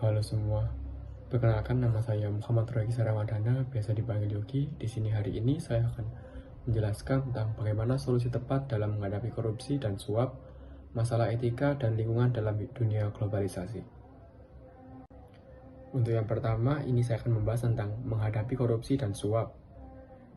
Halo semua, perkenalkan nama saya Muhammad Roegi Saramadana, biasa dipanggil Yogi. Di sini hari ini saya akan menjelaskan tentang bagaimana solusi tepat dalam menghadapi korupsi dan suap, masalah etika dan lingkungan dalam dunia globalisasi. Untuk yang pertama, ini saya akan membahas tentang menghadapi korupsi dan suap.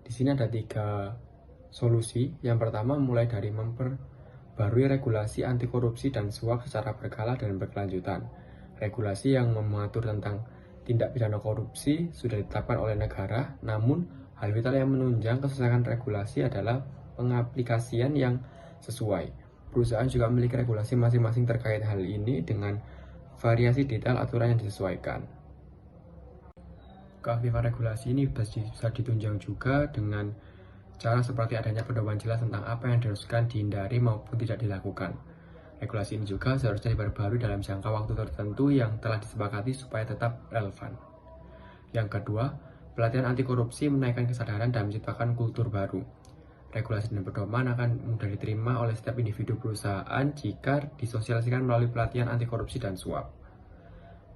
Di sini ada 3 solusi. Yang pertama, mulai dari memperbarui regulasi anti korupsi dan suap secara berkala dan berkelanjutan. Regulasi yang mengatur tentang tindak pidana korupsi sudah ditetapkan oleh negara, namun hal vital yang menunjang kesuksesan regulasi adalah pengaplikasian yang sesuai. Perusahaan juga memiliki regulasi masing-masing terkait hal ini dengan variasi detail aturan yang disesuaikan. Keaktifan regulasi ini bisa ditunjang juga dengan cara seperti adanya pedoman jelas tentang apa yang diharuskan dihindari maupun tidak dilakukan. Regulasi ini juga seharusnya diperbarui dalam jangka waktu tertentu yang telah disepakati supaya tetap relevan. Yang kedua, pelatihan anti korupsi menaikkan kesadaran dan menciptakan kultur baru. Regulasi dan pedoman akan mudah diterima oleh setiap individu perusahaan jika disosialisasikan melalui pelatihan anti korupsi dan suap.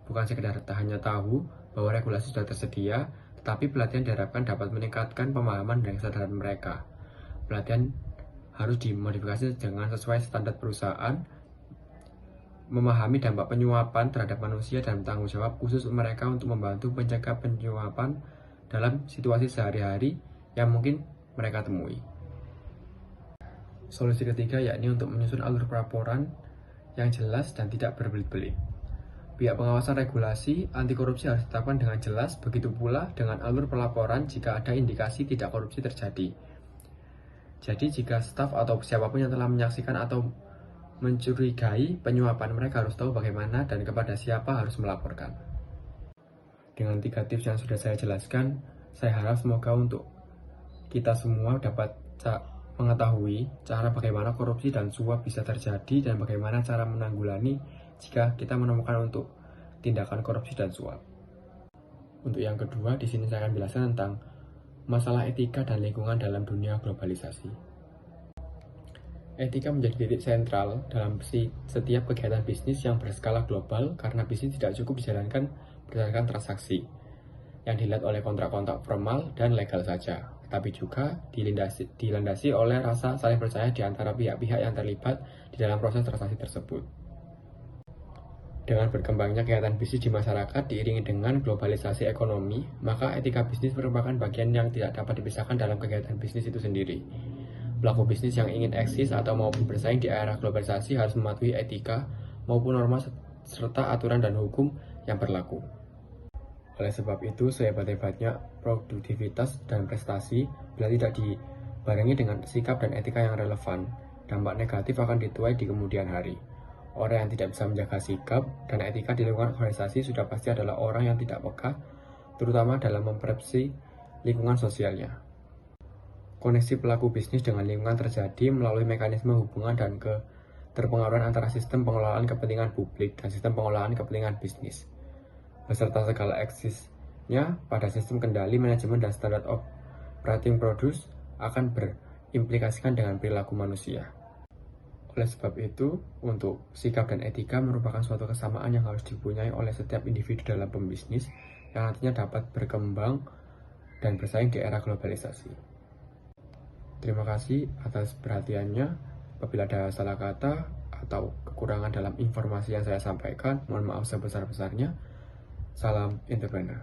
Bukan sekedar hanya tahu bahwa regulasi sudah tersedia, tetapi pelatihan diharapkan dapat meningkatkan pemahaman dan kesadaran mereka. Pelatihan harus dimodifikasi dengan sesuai standar perusahaan, memahami dampak penyuapan terhadap manusia dan tanggung jawab khusus mereka untuk membantu mencegah penyuapan dalam situasi sehari-hari yang mungkin mereka temui. Solusi ketiga yakni untuk menyusun alur pelaporan yang jelas dan tidak berbelit-belit. Pihak pengawasan regulasi anti korupsi harus ditetapkan dengan jelas, begitu pula dengan alur pelaporan jika ada indikasi tidak korupsi terjadi. Jadi jika staf atau siapapun yang telah menyaksikan atau mencurigai penyuapan, mereka harus tahu bagaimana dan kepada siapa harus melaporkan. Dengan 3 tips yang sudah saya jelaskan, saya harap semoga untuk kita semua dapat mengetahui cara bagaimana korupsi dan suap bisa terjadi dan bagaimana cara menanggulangi jika kita menemukan untuk tindakan korupsi dan suap. Untuk yang kedua, di sini saya akan menjelaskan tentang masalah etika dan lingkungan dalam dunia globalisasi. Etika menjadi titik sentral dalam setiap kegiatan bisnis yang berskala global karena bisnis tidak cukup dijalankan berdasarkan transaksi yang dilihat oleh kontrak-kontrak formal dan legal saja, tetapi juga dilandasi oleh rasa saling percaya di antara pihak-pihak yang terlibat di dalam proses transaksi tersebut. Dengan berkembangnya kegiatan bisnis di masyarakat diiringi dengan globalisasi ekonomi, maka etika bisnis merupakan bagian yang tidak dapat dipisahkan dalam kegiatan bisnis itu sendiri. Pelaku bisnis yang ingin eksis atau maupun bersaing di era globalisasi harus mematuhi etika maupun norma serta aturan dan hukum yang berlaku. Oleh sebab itu, sehebat-hebatnya produktivitas dan prestasi, bila tidak dibarengi dengan sikap dan etika yang relevan, dampak negatif akan dituai di kemudian hari. Orang yang tidak bisa menjaga sikap dan etika di lingkungan organisasi sudah pasti adalah orang yang tidak peka, terutama dalam mempersepsi lingkungan sosialnya. Koneksi pelaku bisnis dengan lingkungan terjadi melalui mekanisme hubungan dan keterpengaruhan antara sistem pengelolaan kepentingan publik dan sistem pengelolaan kepentingan bisnis, beserta segala eksisnya pada sistem kendali, manajemen, dan standar operating produce akan berimplikasikan dengan perilaku manusia. Oleh sebab itu, untuk sikap dan etika merupakan suatu kesamaan yang harus dipunyai oleh setiap individu dalam pembisnis yang nantinya dapat berkembang dan bersaing di era globalisasi. Terima kasih atas perhatiannya. Apabila ada salah kata atau kekurangan dalam informasi yang saya sampaikan, mohon maaf sebesar-besarnya. Salam entrepreneur.